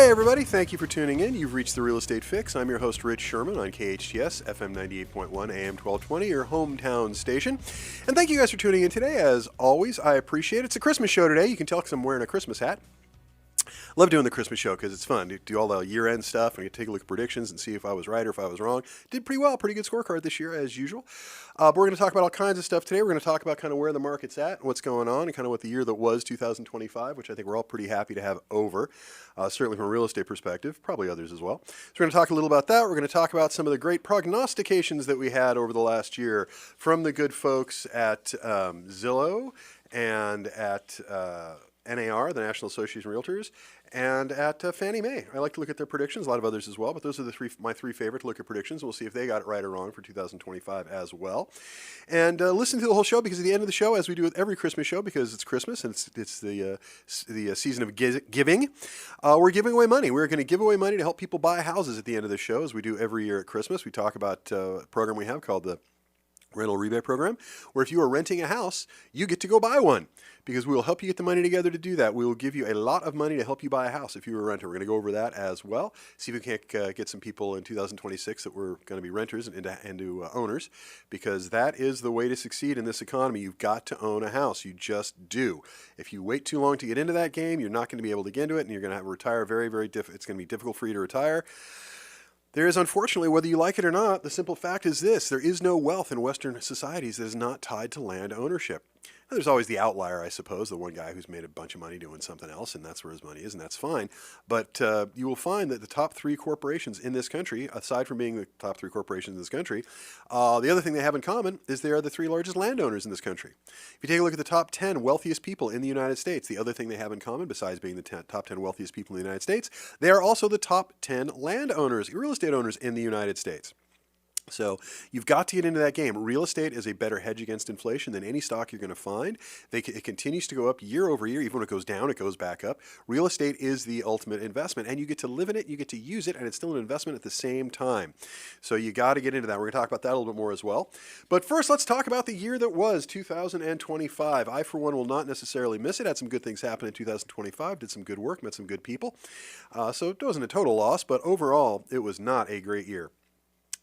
Hey everybody, thank you for tuning in. You've reached the Real Estate Fix. I'm your host Rich Szerman on KHTS FM 98.1 AM 1220, your hometown station. And thank you guys for tuning in today. As always, I appreciate it. It's a Christmas show today. You can tell because I'm wearing a Christmas hat. Love doing the Christmas show because it's fun. You do all the year-end stuff and you take a look at predictions and see if I was right or if I was wrong. Did pretty well, pretty good scorecard this year as usual. But we're going to talk about all kinds of stuff today. We're going to talk about kind of where the market's at, what's going on, and kind of what the year that was 2025, which I think we're all pretty happy to have over, certainly from a real estate perspective, probably others as well. So we're going to talk a little about that. We're going to talk about some of the great prognostications that we had over the last year from the good folks at Zillow and at NAR, the National Association of Realtors, and at Fannie Mae. I like to look at their predictions, a lot of others as well, but those are my three favorite to look at predictions. We'll see if they got it right or wrong for 2025 as well. And listen to the whole show, because at the end of the show, as we do with every Christmas show, because it's Christmas and it's the season of giving, we're giving away money. We're going to give away money to help people buy houses at the end of the show, as we do every year at Christmas. We talk about a program we have called the Rental Rebate Program, where if you are renting a house, you get to go buy one, because we will help you get the money together to do that. We will give you a lot of money to help you buy a house if you're a renter. We're going to go over that as well, see if we can't get some people in 2026 that we're going to be renters into owners, because that is the way to succeed in this economy. You've got to own a house. You just do. If you wait too long to get into that game, you're not going to be able to get into it, and you're going to have to retire it's going to be difficult for you to retire. There is, unfortunately, whether you like it or not, the simple fact is this: there is no wealth in Western societies that is not tied to land ownership. Now, there's always the outlier, I suppose, the one guy who's made a bunch of money doing something else, and that's where his money is, and that's fine. But you will find that the top three corporations in this country, aside from being the top three corporations in this country, the other thing they have in common is they are the three largest landowners in this country. If you take a look at the top 10 wealthiest people in the United States, the other thing they have in common, besides being the top 10 wealthiest people in the United States, they are also the top 10 landowners, real estate owners in the United States. So you've got to get into that game. Real estate is a better hedge against inflation than any stock you're going to find. It continues to go up year over year. Even when it goes down, it goes back up. Real estate is the ultimate investment, and you get to live in it, you get to use it, and it's still an investment at the same time. So you got to get into that. We're going to talk about that a little bit more as well. But first, let's talk about the year that was 2025. I, for one, will not necessarily miss it. Had some good things happen in 2025, did some good work, met some good people. So it wasn't a total loss, but overall, it was not a great year.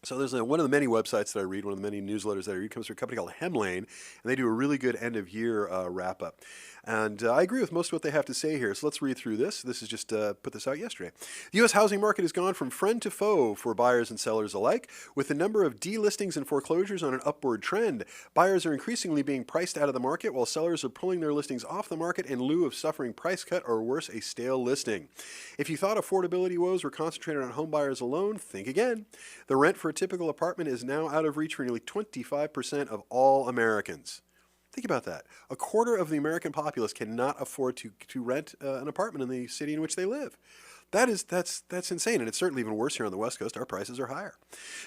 So there's one of the many websites that I read, one of the many newsletters that I read, comes from a company called Hemlane, and they do a really good end-of-year wrap-up. And I agree with most of what they have to say here, so let's read through this. This is just put this out yesterday. The U.S. housing market has gone from friend to foe for buyers and sellers alike, with the number of delistings and foreclosures on an upward trend. Buyers are increasingly being priced out of the market, while sellers are pulling their listings off the market in lieu of suffering price cut or worse, a stale listing. If you thought affordability woes were concentrated on home buyers alone, think again. The rent for a typical apartment is now out of reach for nearly 25% of all Americans. Think about that. A quarter of the American populace cannot afford to rent an apartment in the city in which they live. That's insane, and it's certainly even worse here on the West Coast. Our prices are higher.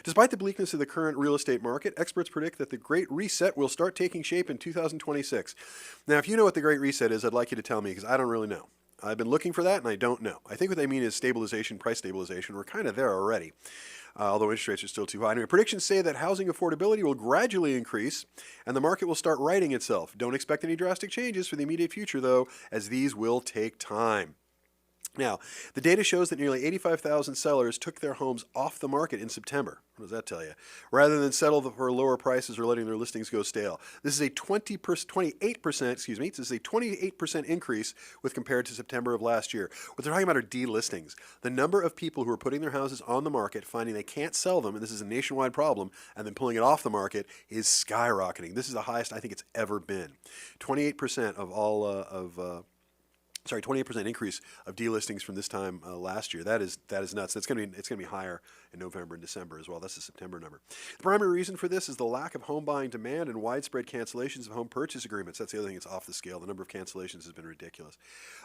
Despite the bleakness of the current real estate market, experts predict that the Great Reset will start taking shape in 2026. Now, if you know what the Great Reset is, I'd like you to tell me, because I don't really know. I've been looking for that, and I don't know. I think what they mean is stabilization, price stabilization. We're kind of there already, although interest rates are still too high. Anyway, predictions say that housing affordability will gradually increase, and the market will start righting itself. Don't expect any drastic changes for the immediate future, though, as these will take time. Now, the data shows that nearly 85,000 sellers took their homes off the market in September. What does that tell you? Rather than settle for lower prices or letting their listings go stale. This is a 28% increase with compared to September of last year. What they're talking about are delistings. The number of people who are putting their houses on the market, finding they can't sell them, and this is a nationwide problem, and then pulling it off the market is skyrocketing. This is the highest I think it's ever been. 28% of all 28% increase of delistings from this time last year. That is nuts. It's going to be higher in November and December as well. That's the September number. The primary reason for this is the lack of home buying demand and widespread cancellations of home purchase agreements. That's the other thing that's off the scale. The number of cancellations has been ridiculous.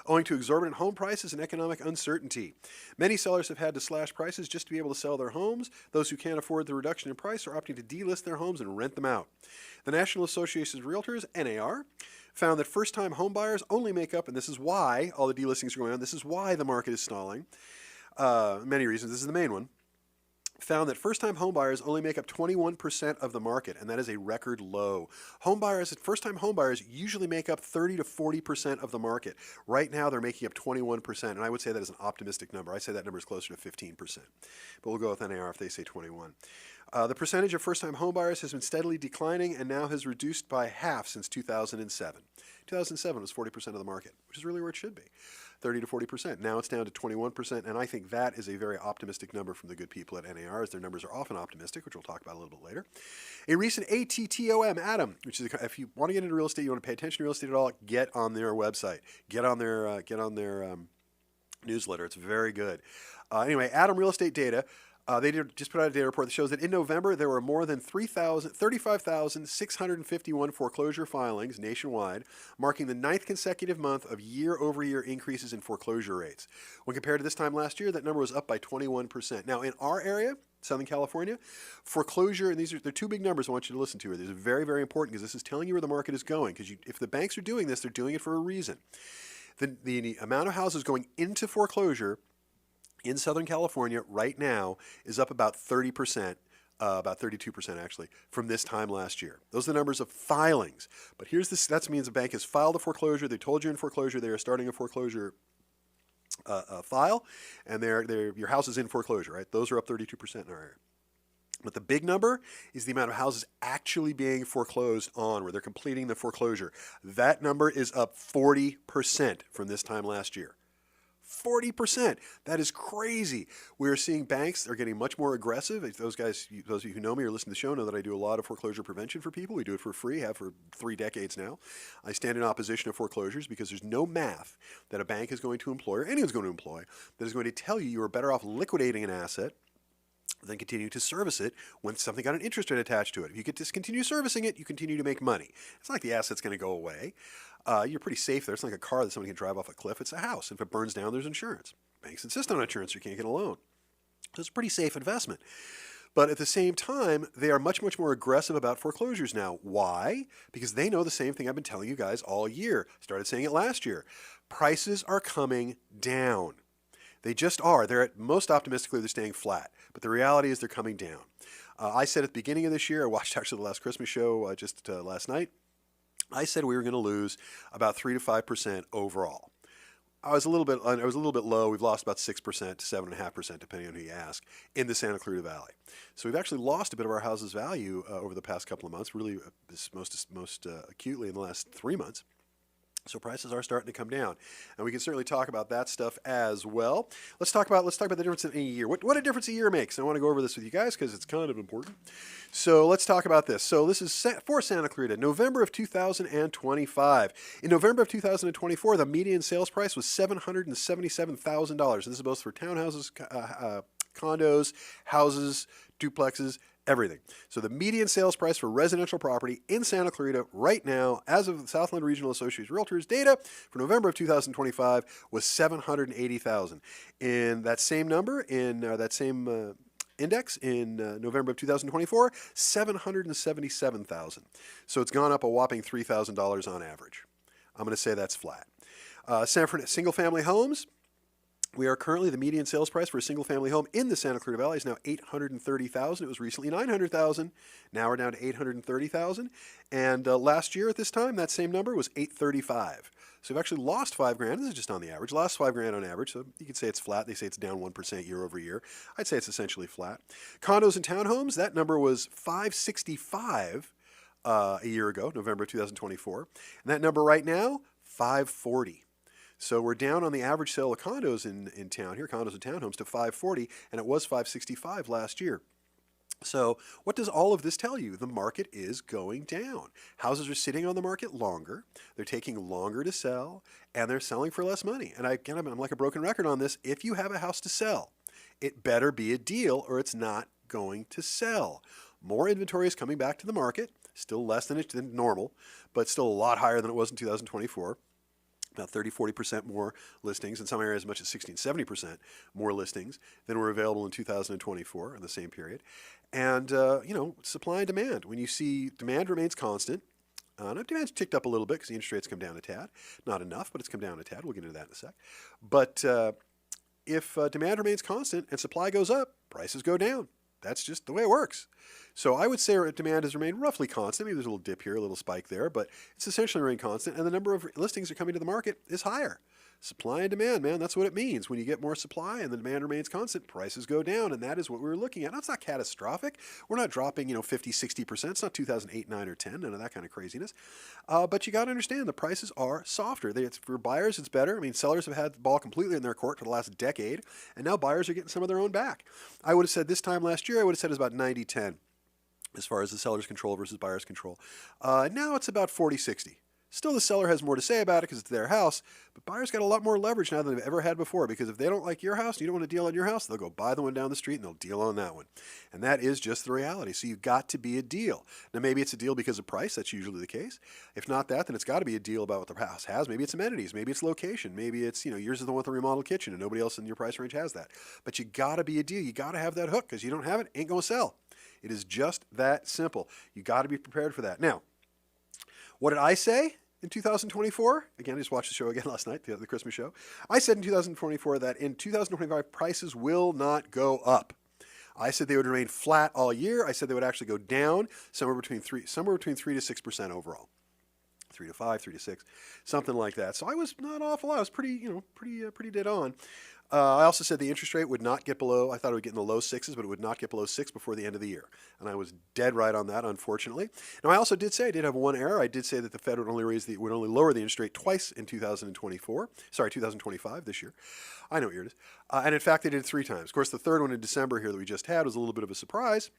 Owing to exorbitant home prices and economic uncertainty, many sellers have had to slash prices just to be able to sell their homes. Those who can't afford the reduction in price are opting to delist their homes and rent them out. The National Association of Realtors, NAR, found that first-time homebuyers only make up, and this is why all the delistings are going on, this is why the market is stalling, many reasons, this is the main one, found that first-time homebuyers only make up 21% of the market, and that is a record low. First-time homebuyers usually make up 30 to 40% of the market. Right now, they're making up 21%, and I would say that is an optimistic number. I say that number is closer to 15%, but we'll go with NAR if they say 21. The percentage of first-time homebuyers has been steadily declining and now has reduced by half since 2007. 2007 was 40% of the market, which is really where it should be. 30 to 40%. Now it's down to 21%, and I think that is a very optimistic number from the good people at NAR, as their numbers are often optimistic, which we'll talk about a little bit later. A recent ATTOM, which is if you want to get into real estate, you want to pay attention to real estate at all, get on their website, get on their newsletter. It's very good. Anyway, Adam Real Estate Data. They just put out a data report that shows that in November there were more than 35,651 foreclosure filings nationwide, marking the 9th consecutive month of year-over-year increases in foreclosure rates. When compared to this time last year, that number was up by 21%. Now, in our area, Southern California, foreclosure, and they're two big numbers I want you to listen to here. These are very, very important because this is telling you where the market is going. Because if the banks are doing this, they're doing it for a reason. The amount of houses going into foreclosure in Southern California right now is up about 30%, about 32% actually, from this time last year. Those are the numbers of filings. But that means a bank has filed a foreclosure. They told you in foreclosure they are starting a foreclosure file, and your house is in foreclosure, right? Those are up 32% in our area. But the big number is the amount of houses actually being foreclosed on, where they're completing the foreclosure. That number is up 40% from this time last year. 40%. That is crazy. We're seeing banks are getting much more aggressive. Those of you who know me or listen to the show know that I do a lot of foreclosure prevention for people. We do it for free, have for 3 decades now. I stand in opposition to foreclosures because there's no math that a bank is going to employ, or anyone's going to employ, that is going to tell you are better off liquidating an asset than continue to service it when something got an interest rate attached to it. If you could discontinue servicing it, you continue to make money. It's not like the asset's going to go away. You're pretty safe there. It's not like a car that someone can drive off a cliff. It's a house. If it burns down, there's insurance. Banks insist on insurance, or you can't get a loan. So it's a pretty safe investment. But at the same time, they are much, much more aggressive about foreclosures now. Why? Because they know the same thing I've been telling you guys all year. Started saying it last year. Prices are coming down. They just are. Most optimistically, they're staying flat. But the reality is they're coming down. I said at the beginning of this year, I watched actually the last Christmas show just last night, I said we were going to lose about 3 to 5% overall. I was a little bit low. We've lost about 6% to 7.5%, depending on who you ask, in the Santa Clarita Valley. So we've actually lost a bit of our house's value over the past couple of months, really most acutely in the last 3 months. So prices are starting to come down, and we can certainly talk about that stuff as well. Let's talk about the difference in a year. What a difference a year makes. I want to go over this with you guys because it's kind of important. So let's talk about this. So this is for Santa Clarita, November of 2025. In November of 2024, the median sales price was $777,000. This is both for townhouses, condos, houses, duplexes, everything. So the median sales price for residential property in Santa Clarita right now, as of the Southland Regional Associates Realtors data for November of 2025, was $780,000. In that same number, in that same index in November of 2024, $777,000. So it's gone up a whopping $3,000 on average. I'm going to say that's flat. Single-family homes. We are currently, the median sales price for a single-family home in the Santa Clarita Valley is now $830,000. It was recently $900,000. Now we're down to $830,000. And last year at this time, that same number was $835,000. So we've actually lost $5,000. This is just on the average. Lost $5,000 on average. So you could say it's flat. They say it's down 1% year over year. I'd say it's essentially flat. Condos and townhomes, that number was $565,000 a year ago, November 2024. And that number right now, $540,000. So we're down on the average sale of condos in town here, condos and townhomes, to $540,000, and it was $565,000 last year. So what does all of this tell you? The market is going down. Houses are sitting on the market longer. They're taking longer to sell, and they're selling for less money. And again, I'm like a broken record on this. If you have a house to sell, it better be a deal or it's not going to sell. More inventory is coming back to the market, still less than normal, but still a lot higher than it was in 2024. About 30-40% more listings, in some areas as much as 60-70% more listings than were available in 2024 in the same period. And, supply and demand. When you see demand remains constant, demand's ticked up a little bit because the interest rates come down a tad. Not enough, but it's come down a tad. We'll get into that in a sec. But if demand remains constant and supply goes up, prices go down. That's just the way it works. So I would say our demand has remained roughly constant. Maybe there's a little dip here, a little spike there, but it's essentially remained constant, and the number of listings that are coming to the market is higher. Supply and demand, man, that's what it means. When you get more supply and the demand remains constant, prices go down, and that is what we're looking at. Now, it's not catastrophic. We're not dropping, 50, 60%. It's not 2008, 9, or 10, none of that kind of craziness. But you got to understand, the prices are softer. For buyers, it's better. I mean, sellers have had the ball completely in their court for the last decade, and now buyers are getting some of their own back. I would have said this time last year, I would have said it's about 90-10 as far as the seller's control versus buyer's control. Now it's about 40-60. Still, the seller has more to say about it because it's their house, but buyers got a lot more leverage now than they've ever had before, because if they don't like your house and you don't want to deal on your house, they'll go buy the one down the street and they'll deal on that one. And that is just the reality. So you've got to be a deal. Now, maybe it's a deal because of price. That's usually the case. If not that, then it's got to be a deal about what the house has. Maybe it's amenities. Maybe it's location. Maybe it's, yours is the one with the remodeled kitchen and nobody else in your price range has that. But you got to be a deal. You got to have that hook, because you don't have it, ain't going to sell. It is just that simple. You got to be prepared for that. Now, what did I say in 2024? Again, I just watched the show again last night, the Christmas show. I said in 2024 that in 2025, prices will not go up. I said they would remain flat all year. I said they would actually go down somewhere between 3 to 6% overall. 3 to 5, 3 to 6, something like that. So I was not awful. I was pretty dead on. I also said the interest rate would not get below, I thought it would get in the low 6s, but it would not get below 6 before the end of the year. And I was dead right on that, unfortunately. Now, I also did say, I did have one error. I did say that the Fed would only lower the interest rate twice in 2025, this year. I know what year it is. And in fact, they did it 3 times. Of course, the third one in December here that we just had was a little bit of a surprise,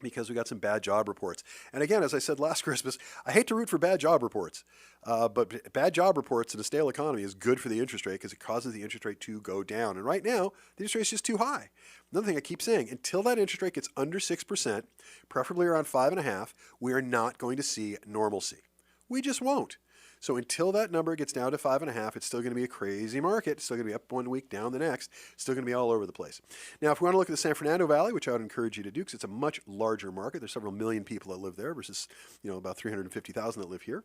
because we got some bad job reports. And again, as I said last Christmas, I hate to root for bad job reports, but bad job reports in a stale economy is good for the interest rate, because it causes the interest rate to go down. And right now, the interest rate is just too high. Another thing I keep saying, until that interest rate gets under 6%, preferably around 5.5%, we are not going to see normalcy. We just won't. So until that number gets down to 5.5, it's still going to be a crazy market. It's still going to be up one week, down the next. It's still going to be all over the place. Now, if we want to look at the San Fernando Valley, which I would encourage you to do, because it's a much larger market. There's several million people that live there versus, about 350,000 that live here.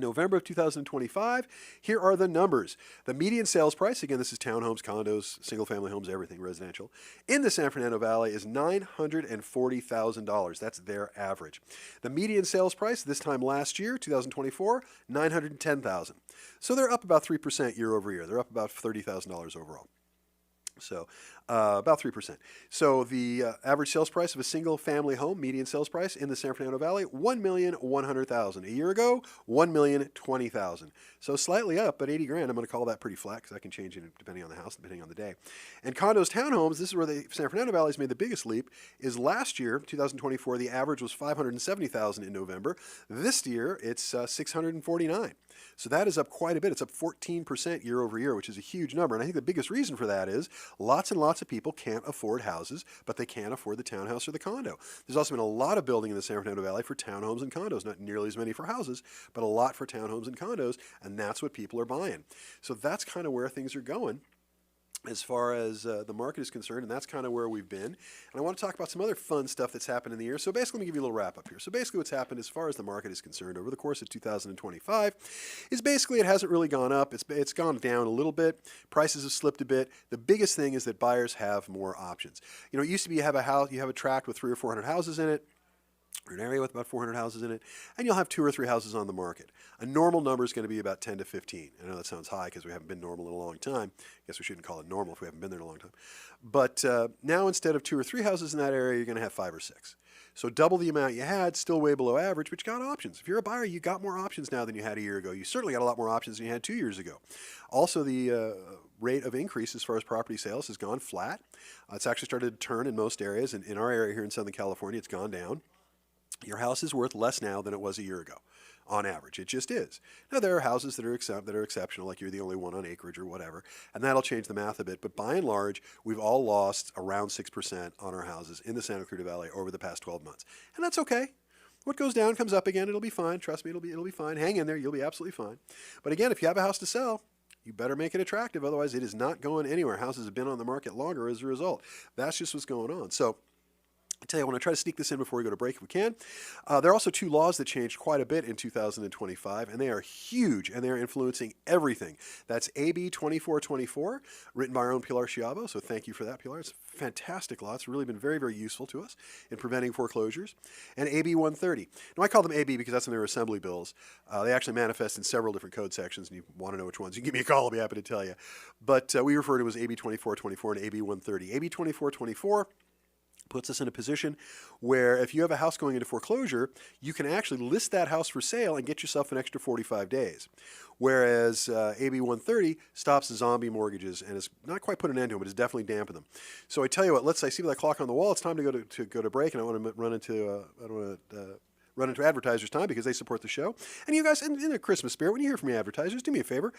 November of 2025, here are the numbers. The median sales price, again, this is townhomes, condos, single-family homes, everything residential, in the San Fernando Valley is $940,000. That's their average. The median sales price this time last year, 2024, $910,000. So they're up about 3% year over year. They're up about $30,000 overall. So about 3%. So the average sales price of a single-family home, median sales price in the San Fernando Valley, $1,100,000. A year ago, $1,020,000. So slightly up, but 80 grand. I'm going to call that pretty flat, because that can change depending on the house, depending on the day. And condos, townhomes, this is where the San Fernando Valley has made the biggest leap. Is last year, 2024, the average was $570,000 in November. This year, it's $649,000. So that is up quite a bit. It's up 14% year over year, which is a huge number. And I think the biggest reason for that is lots and lots of people can't afford houses, but they can't afford the townhouse or the condo. There's also been a lot of building in the San Fernando Valley for townhomes and condos, not nearly as many for houses, but a lot for townhomes and condos, and that's what people are buying. So that's kind of where things are going as far as the market is concerned, and that's kind of where we've been. And I want to talk about some other fun stuff that's happened in the year. So basically, let me give you a little wrap up here. So basically what's happened as far as the market is concerned over the course of 2025 is basically it hasn't really gone up. It's gone down a little bit. Prices have slipped a bit. The biggest thing is that buyers have more options. It used to be you have a house, you have a tract with 300 or 400 houses in it, or an area with about 400 houses in it, and you'll have 2 or 3 houses on the market. A normal number is going to be about 10 to 15. I know that sounds high because we haven't been normal in a long time. I guess we shouldn't call it normal if we haven't been there in a long time. But now instead of 2 or 3 houses in that area, you're going to have 5 or 6. So double the amount you had, still way below average, but you got options. If you're a buyer, you got more options now than you had a year ago. You certainly got a lot more options than you had 2 years ago. Also, the rate of increase as far as property sales has gone flat. It's actually started to turn in most areas. In our area here in Southern California, it's gone down. Your house is worth less now than it was a year ago, on average. It just is. Now, there are houses that are exceptional, like you're the only one on acreage or whatever, and that'll change the math a bit. But by and large, we've all lost around 6% on our houses in the Santa Cruz Valley over the past 12 months. And that's okay. What goes down comes up again. It'll be fine. Trust me, it'll be fine. Hang in there. You'll be absolutely fine. But again, if you have a house to sell, you better make it attractive. Otherwise, it is not going anywhere. Houses have been on the market longer as a result. That's just what's going on. So I tell you, I want to try to sneak this in before we go to break if we can. There are also two laws that changed quite a bit in 2025, and they are huge, and they are influencing everything. That's AB 2424, written by our own Pilar Schiavo, so thank you for that, Pilar. It's a fantastic law. It's really been very, very useful to us in preventing foreclosures. And AB 130. Now, I call them AB because that's in their assembly bills. They actually manifest in several different code sections, and you want to know which ones, you can give me a call. I'll be happy to tell you. But we refer to it as AB 2424 and AB 130. AB 2424 puts us in a position where if you have a house going into foreclosure, you can actually list that house for sale and get yourself an extra 45 days. Whereas AB 130 stops zombie mortgages and has not quite put an end to them, but has definitely dampened them. So I tell you what, I see that clock on the wall. It's time to go to break, and I want to run into advertisers' time because they support the show. And you guys, in a Christmas spirit, when you hear from your advertisers, do me a favor.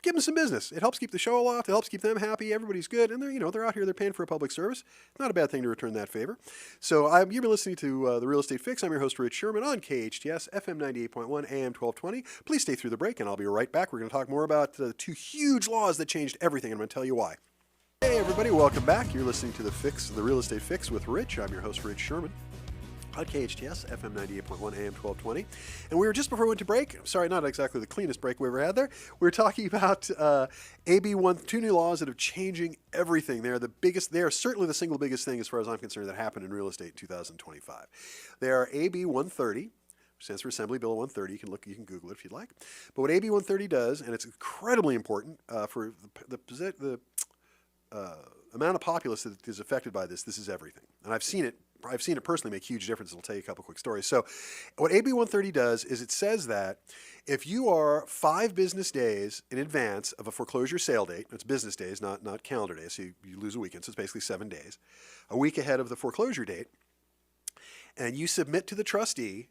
Give them some business. It helps keep the show aloft. It helps keep them happy. Everybody's good, and they're out here. They're paying for a public service. Not a bad thing to return that favor. So you've been listening to the Real Estate Fix. I'm your host, Rich Szerman, on KHTS FM 98.1 AM 1220. Please stay through the break, and I'll be right back. We're going to talk more about the two huge laws that changed everything, and I'm going to tell you why. Hey, everybody, welcome back. You're listening to the Real Estate Fix with Rich. I'm your host, Rich Szerman, on KHTS, FM 98.1 AM 1220. And we were just before we went to break, sorry, not exactly the cleanest break we ever had there, we were talking about two new laws that are changing everything. They are certainly the single biggest thing as far as I'm concerned that happened in real estate in 2025. They are AB 130, which stands for Assembly Bill 130. You can Google it if you'd like. But what AB 130 does, and it's incredibly important for the amount of populace that is affected by this is everything. And I've seen it personally make huge difference. I'll tell you a couple quick stories. So what AB 130 does is it says that if you are 5 business days in advance of a foreclosure sale date, it's business days, not calendar days, so you lose a weekend, so it's basically 7 days, a week ahead of the foreclosure date, and you submit to the trustee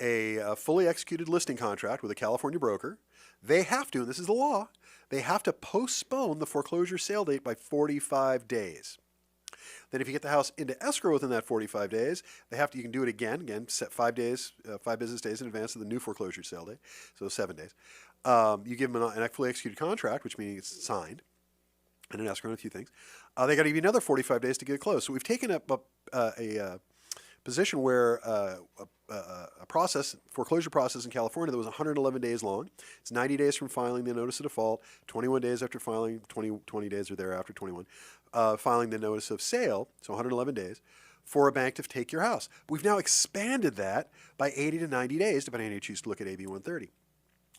a fully executed listing contract with a California broker, they have to, and this is the law, they have to postpone the foreclosure sale date by 45 days. Then if you get the house into escrow within that 45 days, you can do it again, set 5 business days in advance of the new foreclosure sale date, so 7 days. You give them a fully executed contract, which means it's signed, and an escrow and a few things. They got to give you another 45 days to get it closed. So we've taken up a position where foreclosure process in California that was 111 days long. It's 90 days from filing the notice of default, 21 days after filing, 20 days or thereafter, 21, filing the notice of sale, so 111 days, for a bank to take your house. We've now expanded that by 80 to 90 days, depending on how you choose to look at AB 130.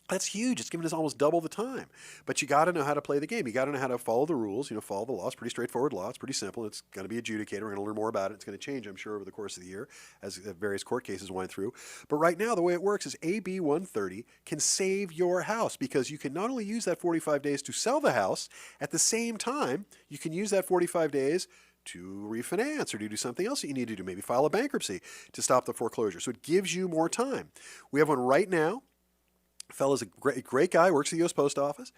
That's huge. It's given us almost double the time. But you got to know how to play the game. You got to know how to follow the rules, follow the law. It's pretty straightforward law. It's pretty simple. It's going to be adjudicated. We're going to learn more about it. It's going to change, I'm sure, over the course of the year as various court cases wind through. But right now, the way it works is AB 130 can save your house because you can not only use that 45 days to sell the house, at the same time, you can use that 45 days to refinance or to do something else that you need to do, maybe file a bankruptcy to stop the foreclosure. So it gives you more time. We have one right now. Fellow's a great guy, works at the U.S. Post Office.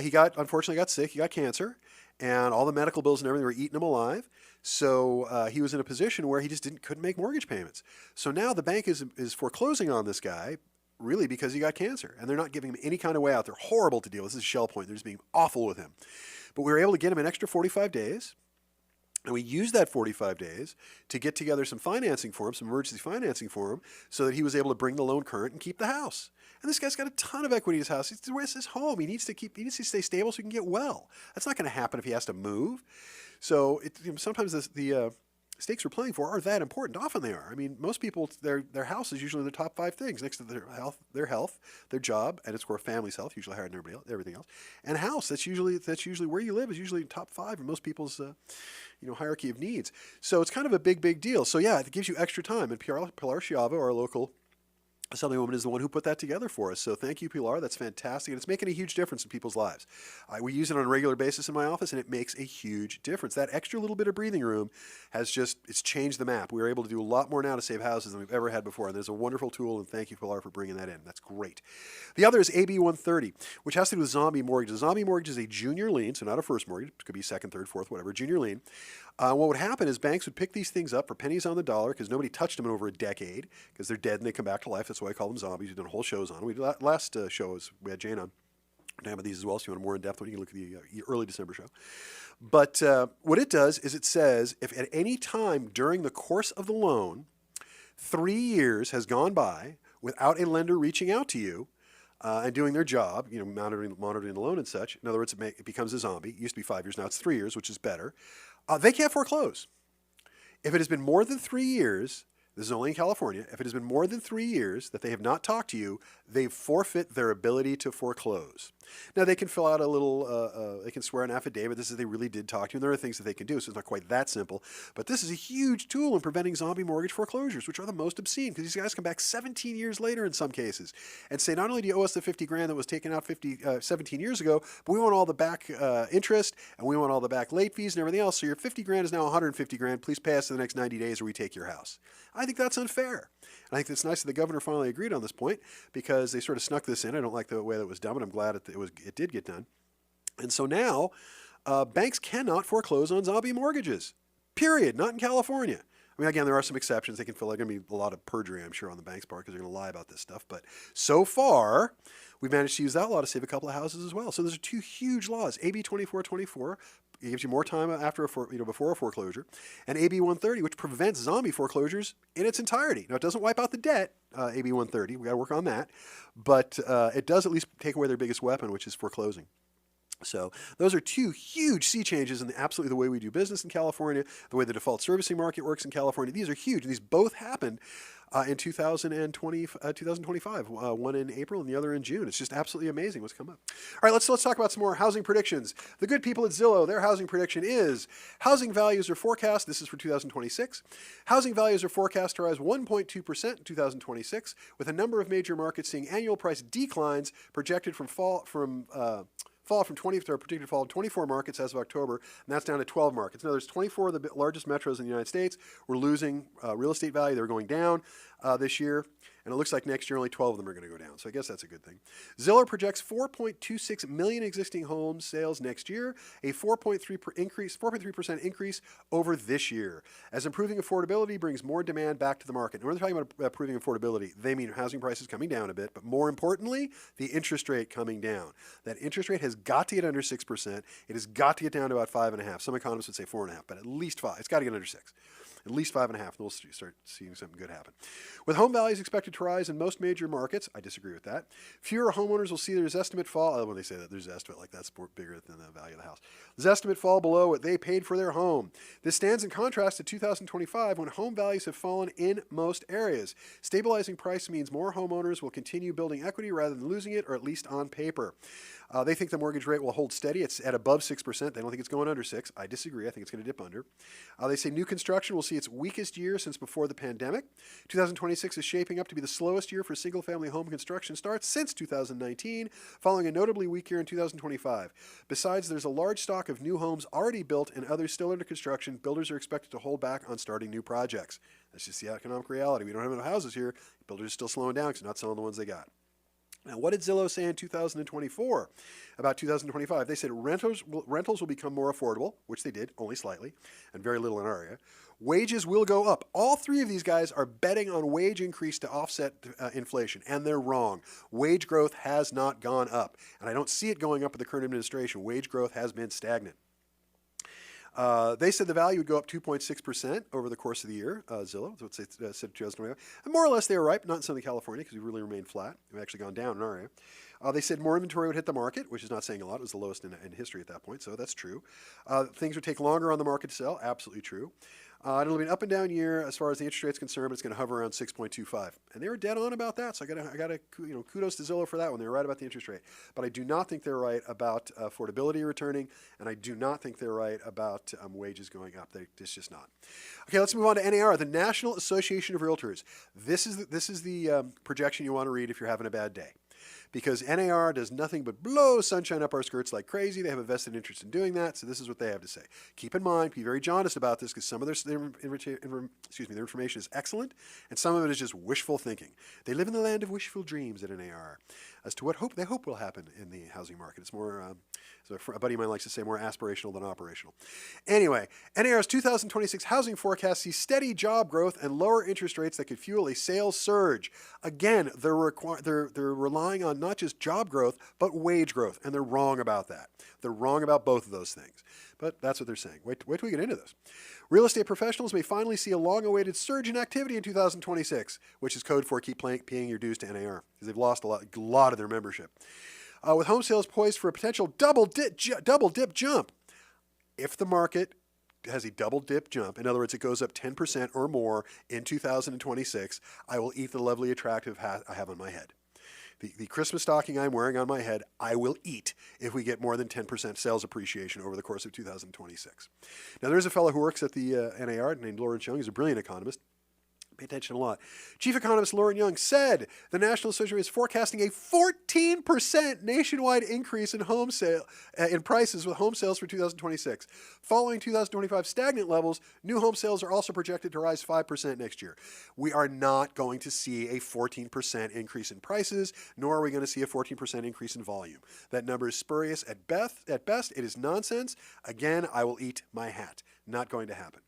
He unfortunately got sick. He got cancer, and all the medical bills and everything were eating him alive. So he was in a position where he just couldn't make mortgage payments. So now the bank is foreclosing on this guy, really because he got cancer, and they're not giving him any kind of way out. They're horrible to deal with. This is Shell Point. They're just being awful with him. But we were able to get him an extra 45 days. And we used that 45 days to get together some financing for him, some emergency financing for him, so that he was able to bring the loan current and keep the house. And this guy's got a ton of equity in his house. It's his home. He needs to stay stable so he can get well. That's not going to happen if he has to move. So sometimes the stakes we're playing for are that important. Often they are. I mean, most people, their house is usually the top 5 things next to their health, their job, and it's for family's health, usually higher than everything else. And house, that's usually where you live is usually top 5 in most people's hierarchy of needs. So it's kind of a big deal. So yeah, it gives you extra time. And Pilar Schiavo, our local Assemblywoman, is the one who put that together for us. So thank you, Pilar. That's fantastic. And it's making a huge difference in people's lives. We use it on a regular basis in my office, and it makes a huge difference. That extra little bit of breathing room it's changed the map. We are able to do a lot more now to save houses than we've ever had before. And there's a wonderful tool, and thank you, Pilar, for bringing that in. That's great. The other is AB 130, which has to do with zombie mortgages. Zombie mortgage is a junior lien, so not a first mortgage. It could be second, third, fourth, whatever, junior lien. What would happen is banks would pick these things up for pennies on the dollar because nobody touched them in over a decade because they're dead and they come back to life. That's why I call them zombies. We've done whole shows on them. Last show we had Jane on. I'm talking about these as well, so you want a more in-depth one, you can look at the early December show. But what it does is it says if at any time during the course of the loan, 3 years has gone by without a lender reaching out to you and doing their job, monitoring the loan and such. In other words, it becomes a zombie. It used to be 5 years, now it's 3 years, which is better. They can't foreclose. If it has been more than 3 years, this is only in California, if it has been more than 3 years that they have not talked to you, they forfeit their ability to foreclose. Now, they can fill out a little, they can swear an affidavit. This is they really did talk to you. And there are things that they can do, so it's not quite that simple. But this is a huge tool in preventing zombie mortgage foreclosures, which are the most obscene, because these guys come back 17 years later in some cases and say, not only do you owe us the $50,000 that was taken out 17 years ago, but we want all the back interest, and we want all the back late fees and everything else. So your $50,000 is now $150,000. Please pay us in the next 90 days or we take your house. I think that's unfair. And I think it's nice that the governor finally agreed on this point, because they sort of snuck this in. I don't like the way that was done, but I'm glad it did get done. And so now banks cannot foreclose on zombie mortgages, period, not in California. I mean, again, there are some exceptions. They can feel like there's going to be a lot of perjury, I'm sure, on the bank's part, because they're going to lie about this stuff. But so far, we've managed to use that law to save a couple of houses as well. So those are two huge laws. AB 2424 gives you more time before a foreclosure, and AB 130, which prevents zombie foreclosures in its entirety. Now, it doesn't wipe out the debt, AB 130. We got to work on that, but it does at least take away their biggest weapon, which is foreclosing. So those are two huge sea changes in absolutely the way we do business in California, the way the default servicing market works in California. These are huge. These both happened in 2025, one in April and the other in June. It's just absolutely amazing what's come up. All right, let's talk about some more housing predictions. The good people at Zillow, their housing prediction is housing values are forecast, this is for 2026, housing values are forecast to rise 1.2% in 2026, with a number of major markets seeing annual price declines projected from predicted fall in 24 markets as of October, and that's down to 12 markets. Now, there's 24 of the largest metros in the United States were losing real estate value. They were going down this year, and it looks like next year only 12 of them are going to go down. So I guess that's a good thing. Zillow projects 4.26 million existing home sales next year, a 4.3% increase over this year, as improving affordability brings more demand back to the market. And when they're talking about improving affordability, they mean housing prices coming down a bit, but more importantly, the interest rate coming down. That interest rate has got to get under 6%. It has got to get down to about 5.5%. Some economists would say 4.5%, but at least 5%. It's got to get under 6%. At least 5.5%, and we'll start seeing something good happen. With home values expected to rise in most major markets, I disagree with that. Fewer homeowners will see their estimate fall. When they say that, there's an estimate like that's bigger than the value of the house. Their estimate fall below what they paid for their home. This stands in contrast to 2025, when home values have fallen in most areas. Stabilizing price means more homeowners will continue building equity rather than losing it, or at least on paper. They think the mortgage rate will hold steady. It's at above 6%. They don't think it's going under 6%. I disagree. I think it's going to dip under. They say new construction will see its weakest year since before the pandemic. 2026 is shaping up to be the slowest year for single-family home construction starts since 2019, following a notably weak year in 2025. Besides, there's a large stock of new homes already built and others still under construction. Builders are expected to hold back on starting new projects. That's just the economic reality. We don't have enough houses here. Builders are still slowing down because they're not selling the ones they got. Now, what did Zillow say in 2024 about 2025? They said rentals will become more affordable, which they did, only slightly, and very little in our area. Wages will go up. All three of these guys are betting on wage increase to offset inflation, and they're wrong. Wage growth has not gone up, and I don't see it going up with the current administration. Wage growth has been stagnant. They said the value would go up 2.6% over the course of the year, Zillow. That's what they said 2025. And more or less they were right, not in Southern California because we really remained flat. We've actually gone down in our area. They said more inventory would hit the market, which is not saying a lot. It was the lowest in history at that point, so that's true. Things would take longer on the market to sell, absolutely true. It'll be an up and down year as far as the interest rate's concerned, but it's going to hover around 6.25. And they were dead on about that, so I got to kudos to Zillow for that one. They were right about the interest rate. But I do not think they're right about affordability returning, and I do not think they're right about wages going up. It's just not. Okay, let's move on to NAR, the National Association of Realtors. This is the projection you want to read if you're having a bad day. Because NAR does nothing but blow sunshine up our skirts like crazy. They have a vested interest in doing that, so this is what they have to say. Keep in mind, be very honest about this, because some of their information is excellent, and some of it is just wishful thinking. They live in the land of wishful dreams at NAR as to what they hope will happen in the housing market. It's more, as a buddy of mine likes to say, more aspirational than operational. Anyway, NAR's 2026 housing forecast sees steady job growth and lower interest rates that could fuel a sales surge. Again, they're relying on not just job growth, but wage growth. And they're wrong about that. They're wrong about both of those things. But that's what they're saying. Wait till we get into this. Real estate professionals may finally see a long-awaited surge in activity in 2026, which is code for keep paying your dues to NAR, because they've lost a lot of their membership. With home sales poised for a potential double dip jump. If the market has a double dip jump, in other words, it goes up 10% or more in 2026, I will eat the lovely attractive hat I have on my head. The Christmas stocking I'm wearing on my head, I will eat if we get more than 10% sales appreciation over the course of 2026. Now, there's a fellow who works at the NAR named Lawrence Young. He's a brilliant economist. Pay attention a lot. Chief economist Lauren Young said the National Association is forecasting a 14% nationwide increase in home sale in prices with home sales for 2026. Following 2025 stagnant levels, new home sales are also projected to rise 5% next year. We are not going to see a 14% increase in prices, nor are we going to see a 14% increase in volume. That number is spurious at best. It is nonsense. Again, I will eat my hat. Not going to happen.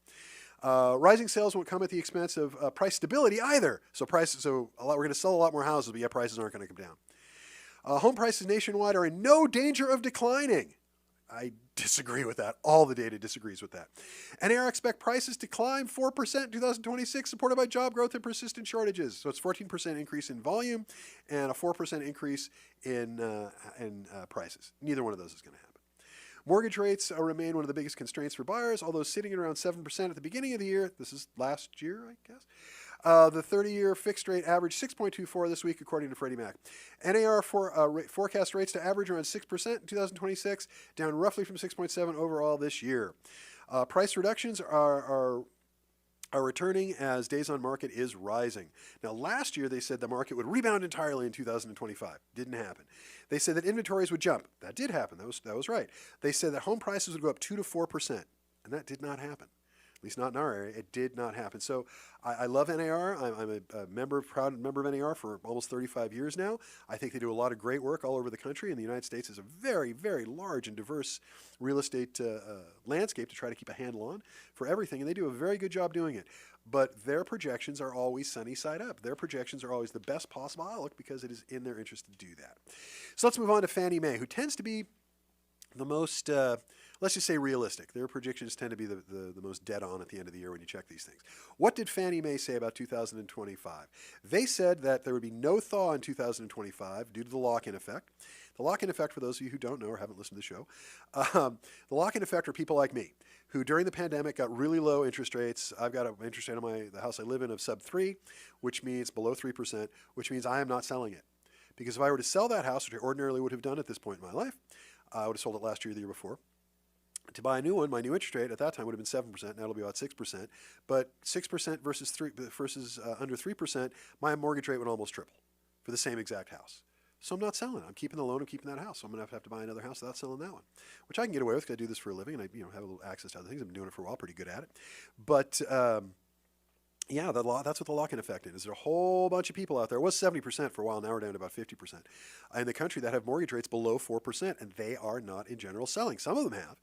Rising sales won't come at the expense of price stability either. We're going to sell a lot more houses, but yet prices aren't going to come down. Home prices nationwide are in no danger of declining. I disagree with that. All the data disagrees with that. NAR expect prices to climb 4% in 2026, supported by job growth and persistent shortages. So it's 14% increase in volume and a 4% increase in prices. Neither one of those is going to happen. Mortgage rates remain one of the biggest constraints for buyers, although sitting at around 7% at the beginning of the year. This is last year, I guess. The 30-year fixed rate averaged 6.24 this week, according to Freddie Mac. NAR forecast rates to average around 6% in 2026, down roughly from 6.7 overall this year. Price reductions are returning as days on market is rising. Now, last year they said the market would rebound entirely in 2025. Didn't happen. They said that inventories would jump. That did happen. That was right. They said that home prices would go up 2 to 4%, and that did not happen. At least not in our area. It did not happen. So I love NAR. I'm a proud member of NAR for almost 35 years now. I think they do a lot of great work all over the country, and the United States is a very, very large and diverse real estate landscape to try to keep a handle on for everything, and they do a very good job doing it. But their projections are always sunny side up. Their projections are always the best possible outlook because it is in their interest to do that. So let's move on to Fannie Mae, who tends to be the most, let's just say, realistic. Their predictions tend to be the most dead on at the end of the year when you check these things. What did Fannie Mae say about 2025? They said that there would be no thaw in 2025 due to the lock-in effect. The lock-in effect, for those of you who don't know or haven't listened to the show, the lock-in effect are people like me who during the pandemic got really low interest rates. I've got an interest rate on the house I live in of sub 3, which means below 3%, which means I am not selling it. Because if I were to sell that house, which I ordinarily would have done at this point in my life, I would have sold it last year or the year before. To buy a new one, my new interest rate at that time would have been 7%. Now it'll be about 6%. But 6% versus under 3%, my mortgage rate would almost triple for the same exact house. So I'm not selling it. I'm keeping the loan. I'm keeping that house. So I'm going to have to buy another house without selling that one, which I can get away with because I do this for a living and I have a little access to other things. I've been doing it for a while, pretty good at it. But yeah, that's what the lock-in effect is. There's a whole bunch of people out there. It was 70% for a while. Now we're down to about 50% in the country that have mortgage rates below 4%, and they are not in general selling. Some of them have.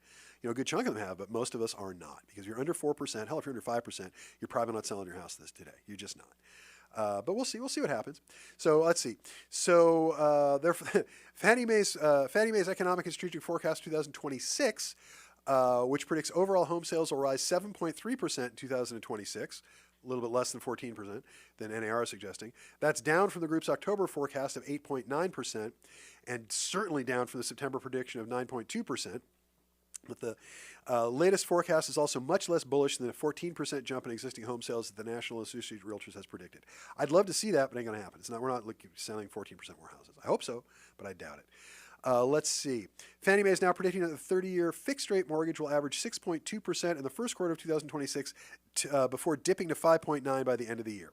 A good chunk of them have, but most of us are not. Because if you're under 4%, hell, if you're under 5%, you're probably not selling your house today. You're just not. But we'll see. We'll see what happens. So let's see. So Fannie Mae's Economic and Strategic Forecast 2026, which predicts overall home sales will rise 7.3% in 2026, a little bit less than 14% than NAR is suggesting. That's down from the group's October forecast of 8.9%, and certainly down from the September prediction of 9.2%. But the latest forecast is also much less bullish than a 14% jump in existing home sales that the National Association of Realtors has predicted. I'd love to see that, but it ain't going to happen. We're not selling 14% more houses. I hope so, but I doubt it. Let's see. Fannie Mae is now predicting that the 30-year fixed-rate mortgage will average 6.2% in the first quarter of 2026 before dipping to 5.9% by the end of the year.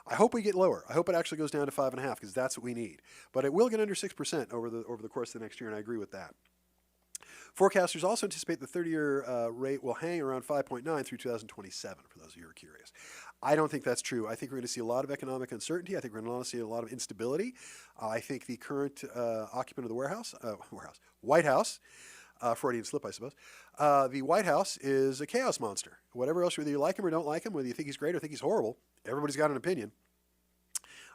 I hope we get lower. I hope it actually goes down to 5.5% because that's what we need. But it will get under 6% over the course of the next year, and I agree with that. Forecasters also anticipate the 30-year rate will hang around 5.9 through 2027, for those of you who are curious. I don't think that's true. I think we're going to see a lot of economic uncertainty. I think we're going to see a lot of instability. I think the current occupant of the White House, Freudian slip, I suppose. The White House is a chaos monster. Whatever else, whether you like him or don't like him, whether you think he's great or think he's horrible, everybody's got an opinion.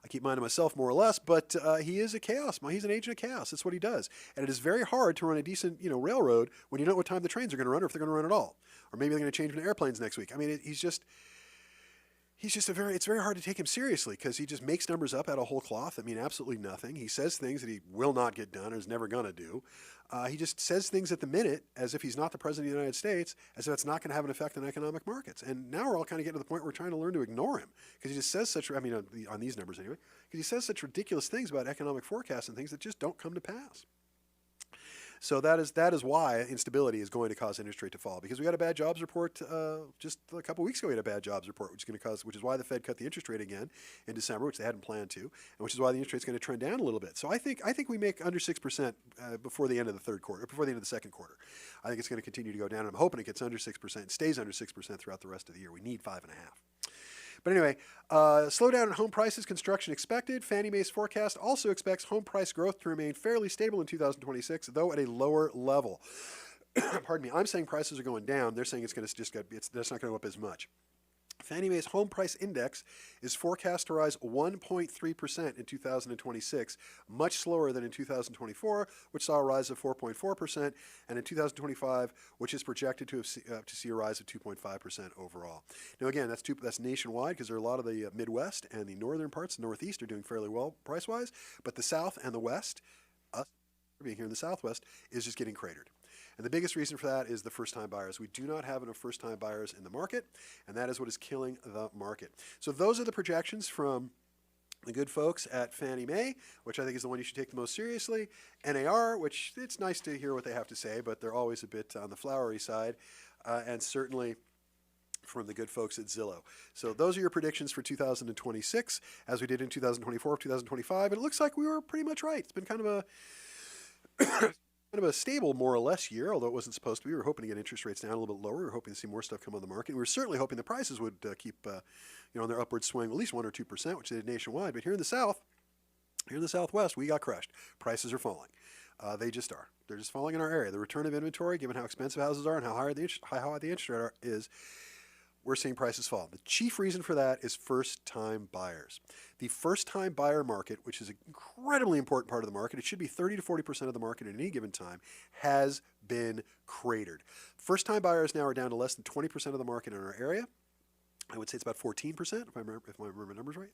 I keep mine to myself more or less, but he is a chaos. He's an agent of chaos. That's what he does. And it is very hard to run a decent, railroad when you don't know what time the trains are going to run or if they're going to run at all. Or maybe they're going to change them to airplanes next week. I mean, it's very hard to take him seriously because he just makes numbers up out of whole cloth that mean absolutely nothing. He says things that he will not get done or is never going to do. He just says things at the minute as if he's not the president of the United States, as if it's not going to have an effect on economic markets. And now we're all kind of getting to the point where we're trying to learn to ignore him because he just says on these numbers anyway, because he says such ridiculous things about economic forecasts and things that just don't come to pass. So that is why instability is going to cause interest rate to fall, because we got a bad jobs report just a couple weeks ago. We had a bad jobs report, which is why the Fed cut the interest rate again in December, which they hadn't planned to, and which is why the interest rate is going to trend down a little bit. So I think we make under 6% before the end of the third quarter, before the end of the second quarter. I think it's going to continue to go down, and I'm hoping it gets under 6%, stays under 6% throughout the rest of the year. We need 5.5%. But anyway, slowdown in home prices, construction expected. Fannie Mae's forecast also expects home price growth to remain fairly stable in 2026, though at a lower level. Pardon me. I'm saying prices are going down. They're saying that's not going to go up as much. Fannie Mae's home price index is forecast to rise 1.3% in 2026, much slower than in 2024, which saw a rise of 4.4%, and in 2025, which is projected to see a rise of 2.5% overall. Now, again, that's nationwide because there are a lot of the Midwest and the northern parts, Northeast, are doing fairly well price-wise, but the South and the West, us being here in the Southwest, is just getting cratered. And the biggest reason for that is the first-time buyers. We do not have enough first-time buyers in the market, and that is what is killing the market. So those are the projections from the good folks at Fannie Mae, which I think is the one you should take the most seriously. NAR, which it's nice to hear what they have to say, but they're always a bit on the flowery side. And certainly from the good folks at Zillow. So those are your predictions for 2026, as we did in 2024, 2025. And it looks like we were pretty much right. It's been kind of a stable, more or less, year, although it wasn't supposed to be. We were hoping to get interest rates down a little bit lower. We were hoping to see more stuff come on the market. We were certainly hoping the prices would keep, on their upward swing, at least 1 or 2%, which they did nationwide. But here in the South, here in the Southwest, we got crushed. Prices are falling. They just are. They're just falling in our area. The return of inventory, given how expensive houses are and how high the interest rate is, we're seeing prices fall. The chief reason for that is first-time buyers. The first-time buyer market, which is an incredibly important part of the market, it should be 30 to 40% of the market at any given time, has been cratered. First-time buyers now are down to less than 20% of the market in our area. I would say it's about 14%, if I remember numbers right,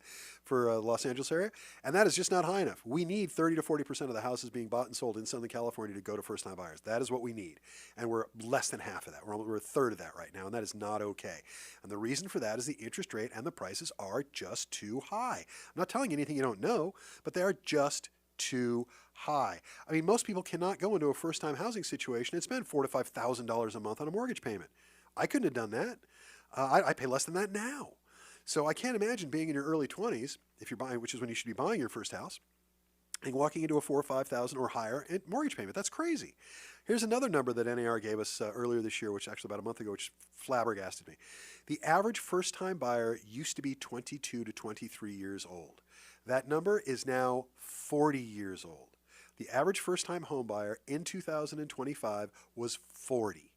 for Los Angeles area. And that is just not high enough. We need 30 to 40% of the houses being bought and sold in Southern California to go to first-time buyers. That is what we need. And we're less than half of that. We're a third of that right now, and that is not okay. And the reason for that is the interest rate and the prices are just too high. I'm not telling you anything you don't know, but they are just too high. I mean, most people cannot go into a first-time housing situation and spend $4,000 to $5,000 a month on a mortgage payment. I couldn't have done that. I pay less than that now. So I can't imagine being in your early 20s, if you're buying, which is when you should be buying your first house, and walking into a $4,000 or $5,000 or higher mortgage payment. That's crazy. Here's another number that NAR gave us earlier this year, which actually about a month ago, which flabbergasted me. The average first-time buyer used to be 22 to 23 years old. That number is now 40 years old. The average first-time home buyer in 2025 was 40.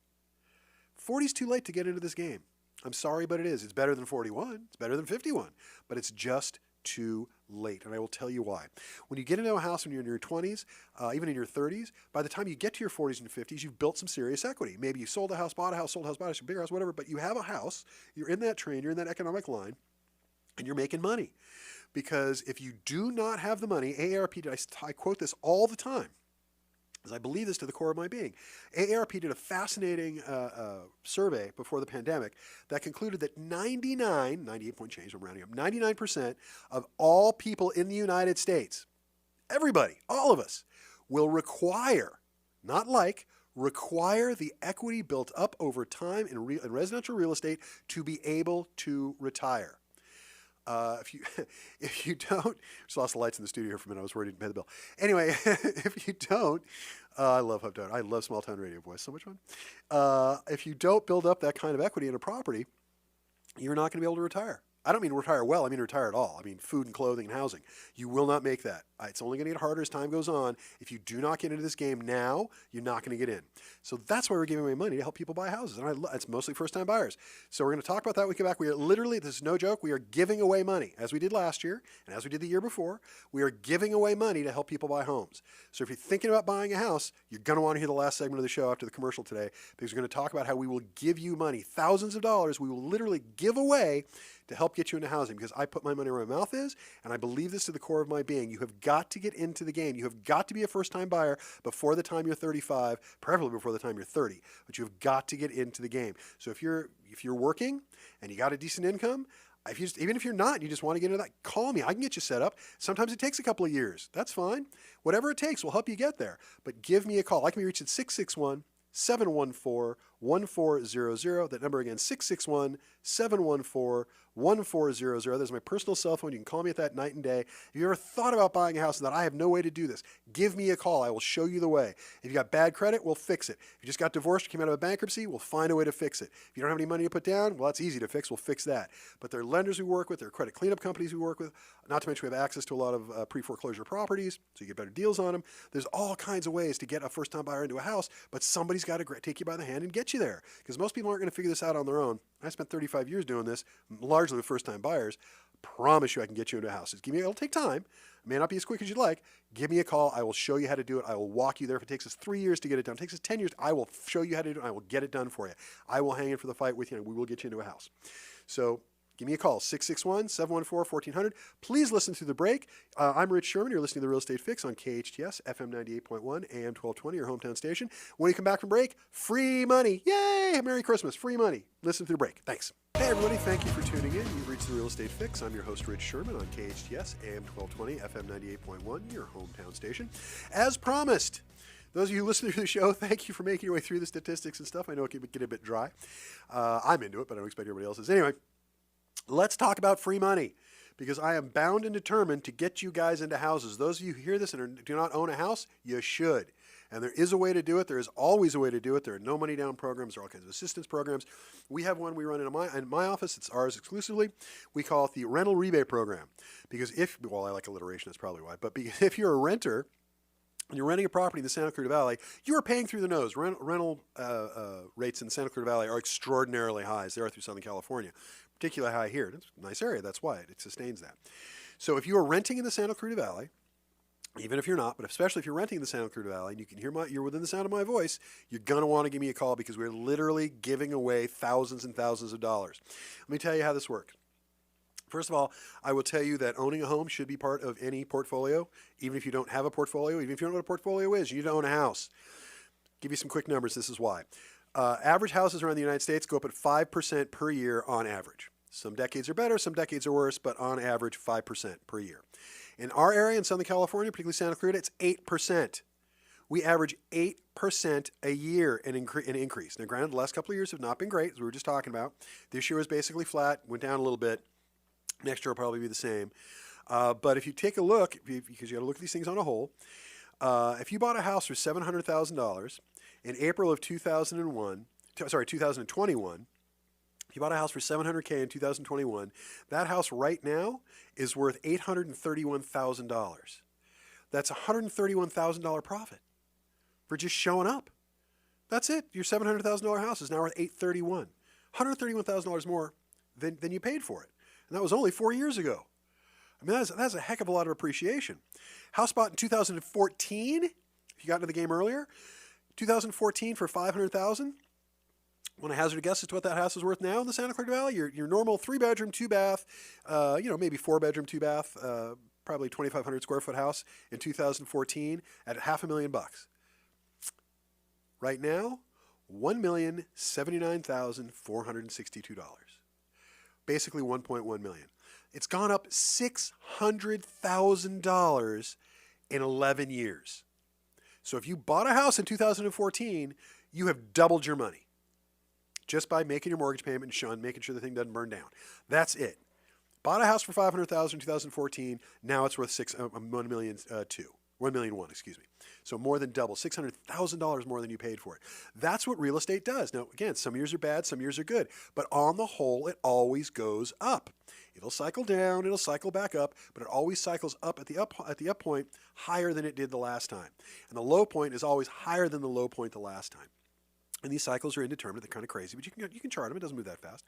40 is too late to get into this game. I'm sorry, but it is. It's better than 41. It's better than 51. But it's just too late, and I will tell you why. When you get into a house when you're in your 20s, even in your 30s, by the time you get to your 40s and 50s, you've built some serious equity. Maybe you sold a house, bought a house, sold a house, bought a bigger house, whatever, but you have a house, you're in that train, you're in that economic line, and you're making money. Because if you do not have the money, AARP, I quote this all the time, as I believe this to the core of my being. AARP did a fascinating survey before the pandemic that concluded that 98 point change, I'm rounding up, 99% of all people in the United States, everybody, all of us, will require, not like, require the equity built up over time in residential real estate to be able to retire. If you don't, just lost the lights in the studio here for a minute. I was worried to pay the bill. Anyway, if you don't, I love Hubtown. I love small town radio, boys. So much fun. If you don't build up that kind of equity in a property, you're not going to be able to retire. I don't mean retire well, I mean retire at all. I mean food and clothing and housing. You will not make that. It's only going to get harder as time goes on. If you do not get into this game now, you're not going to get in. So that's why we're giving away money to help people buy houses. And it's mostly first-time buyers. So we're going to talk about that when we come back. We are literally, this is no joke, we are giving away money, as we did last year and as we did the year before. We are giving away money to help people buy homes. So if you're thinking about buying a house, you're going to want to hear the last segment of the show after the commercial today, because we're going to talk about how we will give you money, thousands of dollars we will literally give away to help get you into housing, because I put my money where my mouth is, and I believe this to the core of my being. You have got to get into the game. You have got to be a first-time buyer before the time you're 35, preferably before the time you're 30, but you've got to get into the game. So if you're working and you got a decent income, even if you're not, you just want to get into that, call me. I can get you set up. Sometimes it takes a couple of years. That's fine. Whatever it takes, we'll help you get there. But give me a call. I can be reached at 661-714-1400. That number again, 661-714-1400. There's my personal cell phone. You can call me at that night and day. If you ever thought about buying a house and that I have no way to do this, give me a call. I will show you the way. If you got bad credit, we'll fix it. If you just got divorced or came out of a bankruptcy, we'll find a way to fix it. If you don't have any money to put down, well, that's easy to fix. We'll fix that. But there are lenders we work with. There are credit cleanup companies we work with. Not to mention we have access to a lot of pre-foreclosure properties, so you get better deals on them. There's all kinds of ways to get a first-time buyer into a house, but somebody's got to take you by the hand and get you there, because most people aren't going to figure this out on their own. I spent 35 years doing this, largely with first-time buyers. Promise you I can get you into houses. It'll take time. It may not be as quick as you'd like. Give me a call. I will show you how to do it. I will walk you there. If it takes us 3 years to get it done, if it takes us 10 years, I will show you how to do it. I will get it done for you. I will hang in for the fight with you, and we will get you into a house. So give me a call, 661-714-1400. Please listen through the break. I'm Rich Szerman. You're listening to The Real Estate Fix on KHTS, FM 98.1, AM 1220, your hometown station. When you come back from break, free money. Yay! Merry Christmas. Free money. Listen through the break. Thanks. Hey, everybody. Thank you for tuning in. You've reached The Real Estate Fix. I'm your host, Rich Szerman, on KHTS, AM 1220, FM 98.1, your hometown station. As promised, those of you who listen to the show, thank you for making your way through the statistics and stuff. I know it can get a bit dry. I'm into it, but I don't expect everybody else is. Anyway, let's talk about free money, because I am bound and determined to get you guys into houses. Those of you who hear this and do not own a house, you should. And there is a way to do it. There is always a way to do it. There are no money down programs. There are all kinds of assistance programs. We have one we run in my office. It's ours exclusively. We call it the Rental Rebate Program. Because I like alliteration, that's probably why. But if you're a renter and you're renting a property in the Santa Clarita Valley, you are paying through the nose. Rental rates in the Santa Clarita Valley are extraordinarily high, as they are through Southern California. Particularly high here. It's a nice area. That's why it sustains that. So if you are renting in the Santa Clarita Valley, even if you're not, but especially if you're renting in the Santa Clarita Valley and you can hear you're within the sound of my voice, you're going to want to give me a call, because we're literally giving away thousands and thousands of dollars. Let me tell you how this works. First of all, I will tell you that owning a home should be part of any portfolio, even if you don't have a portfolio, even if you don't know what a portfolio is. You need to own a house. Give you some quick numbers. This is why. Average houses around the United States go up at 5% per year on average. Some decades are better, some decades are worse, but on average, 5% per year. In our area in Southern California, particularly Santa Clarita, it's 8%. We average 8% a year in increase. Now, granted, the last couple of years have not been great, as we were just talking about. This year was basically flat, went down a little bit. Next year will probably be the same. But if you take a look, because you got to look at these things on a whole, if you bought a house for $700,000 in April of 2021, if you bought a house for $700K in 2021, that house right now is worth $831,000. That's a $131,000 profit for just showing up. That's it. Your $700,000 house is now worth $831,000. $131,000 more than you paid for it. And that was only 4 years ago. I mean, that's a heck of a lot of appreciation. House bought in 2014, if you got into the game earlier, 2014 for $500,000. Want to hazard a guess as to what that house is worth now in the Santa Clarita Valley? Your normal 3-bedroom, 2-bath, maybe 4-bedroom, 2-bath, probably 2,500 square foot house in 2014 at $500,000. Right now, $1,079,462. Basically $1.1 million. It's gone up $600,000 in 11 years. So if you bought a house in 2014, you have doubled your money just by making your mortgage payment and making sure the thing doesn't burn down. That's it. Bought a house for $500,000 in 2014. Now it's worth $1.2 million. 1,000,001, excuse me. So more than double, $600,000 more than you paid for it. That's what real estate does. Now, again, some years are bad, some years are good, but on the whole, it always goes up. It'll cycle down, it'll cycle back up, but it always cycles up at the up point higher than it did the last time. And the low point is always higher than the low point the last time. And these cycles are indeterminate. They're kind of crazy, but you can chart them. It doesn't move that fast.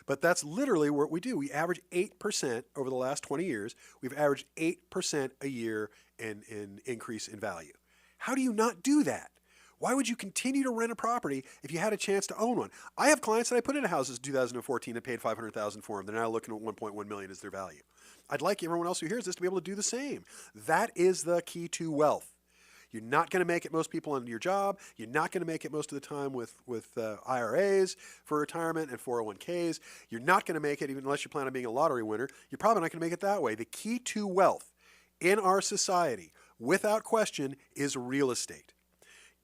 But that's literally what we do. We average 8% over the last 20 years. We've averaged 8% a year in increase in value. How do you not do that? Why would you continue to rent a property if you had a chance to own one? I have clients that I put into houses in 2014 and paid $500,000 for them. They're now looking at $1.1 million as their value. I'd like everyone else who hears this to be able to do the same. That is the key to wealth. You're not going to make it most people on your job. You're not going to make it most of the time with IRAs for retirement and 401ks. You're not going to make it even unless you plan on being a lottery winner. You're probably not going to make it that way. The key to wealth in our society, without question, is real estate.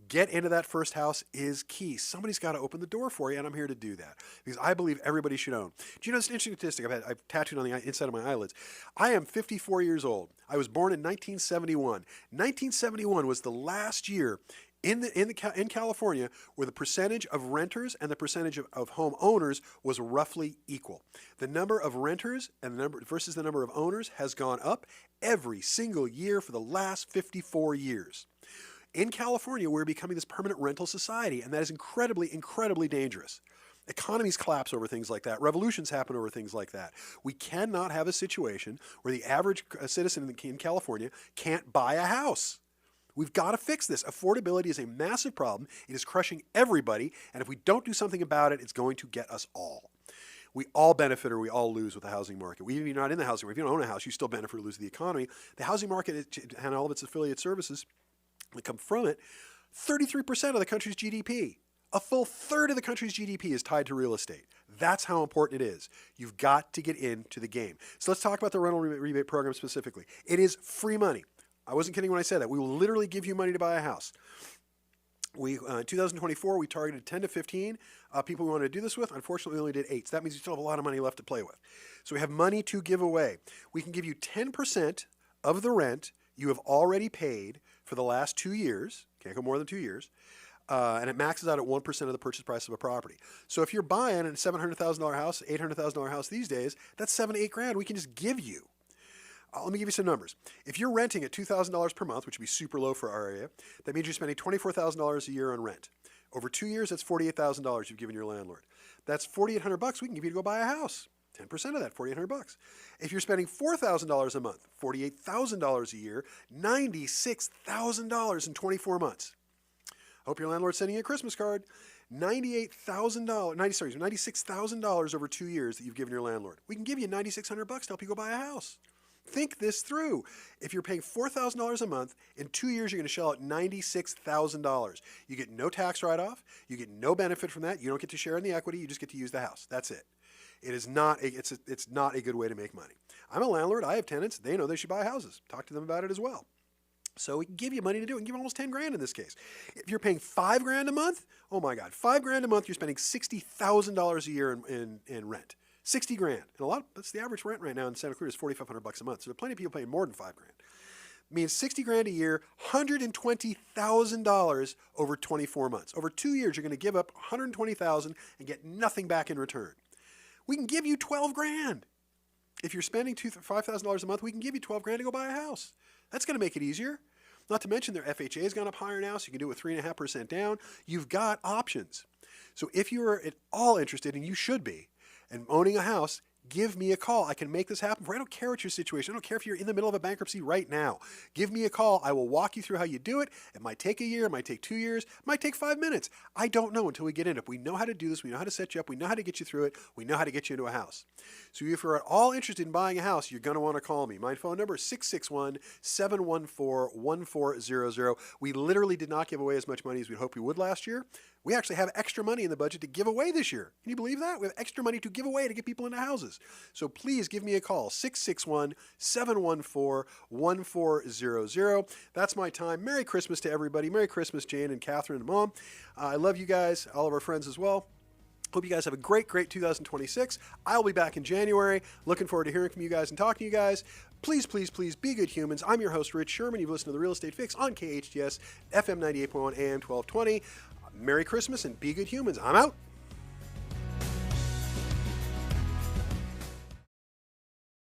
Get into that first house is key. Somebody's got to open the door for you, and I'm here to do that because I believe everybody should own. Do you know this interesting statistic I've tattooed on the inside of my eyelids? I am 54 years old. I was born in 1971. 1971 was the last year in California where the percentage of renters and the percentage of home owners was roughly equal. The number of renters and versus the number of owners has gone up every single year for the last 54 years. In California, we're becoming this permanent rental society, and that is incredibly, incredibly dangerous. Economies collapse over things like that. Revolutions happen over things like that. We cannot have a situation where the average citizen in California can't buy a house. We've got to fix this. Affordability is a massive problem. It is crushing everybody, and if we don't do something about it, it's going to get us all. We all benefit or we all lose with the housing market. Even if you're not in the housing market, if you don't own a house, you still benefit or lose the economy. The housing market and all of its affiliate services that come from it, 33% of the country's GDP. A full third of the country's GDP is tied to real estate. That's how important it is. You've got to get into the game. So let's talk about the rental rebate program specifically. It is free money. I wasn't kidding when I said that. We will literally give you money to buy a house. In 2024, we targeted 10 to 15 people we wanted to do this with. Unfortunately, we only did 8. So that means we still have a lot of money left to play with. So we have money to give away. We can give you 10% of the rent you have already paid for the last 2 years. Can't go more than 2 years. And it maxes out at 1% of the purchase price of a property. So if you're buying a $700,000 house, $800,000 house these days, that's $7 to $8,000 we can just give you. Let me give you some numbers. If you're renting at $2,000 per month, which would be super low for our area, that means you're spending $24,000 a year on rent. Over 2 years, that's $48,000 you've given your landlord. That's $4,800 we can give you to go buy a house. 10% of that, $4,800. If you're spending $4,000 a month, $48,000 a year, $96,000 in 24 months. I hope your landlord's sending you a Christmas card. $96,000 over 2 years that you've given your landlord. We can give you $9,600 to help you go buy a house. Think this through. If you're paying $4,000 a month, in 2 years you're going to shell out $96,000. You get no tax write-off. You get no benefit from that. You don't get to share in the equity. You just get to use the house. That's it. It's not a good way to make money. I'm a landlord. I have tenants. They know they should buy houses. Talk to them about it as well. So we can give you money to do it. We can give you almost $10,000 in this case. If you're paying $5,000 a month, oh my God, $5,000 a month, you're spending $60,000 a year in rent. $60,000. And that's the average rent right now in Santa Cruz is $4,500 a month. So there are plenty of people paying more than $5,000. Means $60,000 a year, $120,000 over 24 months. Over 2 years, you're going to give up $120,000 and get nothing back in return. We can give you $12,000. If you're spending $5,000 a month, we can give you $12,000 to go buy a house. That's going to make it easier. Not to mention their FHA has gone up higher now, so you can do it with 3.5% down. You've got options. So if you are at all interested, and you should be, in owning a house, give me a call. I can make this happen for you. I don't care what your situation. I don't care if you're in the middle of a bankruptcy right now. Give me a call. I will walk you through how you do it. It might take a year. It might take 2 years. It might take 5 minutes. I don't know until we get into it. We know how to do this. We know how to set you up. We know how to get you through it. We know how to get you into a house. So if you're at all interested in buying a house, you're going to want to call me. My phone number is 661-714-1400. We literally did not give away as much money as we hoped we would last year. We actually have extra money in the budget to give away this year. Can you believe that? We have extra money to give away to get people into houses. So please give me a call, 661-714-1400. That's my time. Merry Christmas to everybody. Merry Christmas, Jane and Catherine and Mom. I love you guys, all of our friends as well. Hope you guys have a great 2026. I'll be back in January. Looking forward to hearing from you guys and talking to you guys. Please, please, please be good humans. I'm your host, Rich Szerman. You've listened to The Real Estate Fix on KHTS, FM 98.1, AM 1220. Merry Christmas and be good humans. I'm out.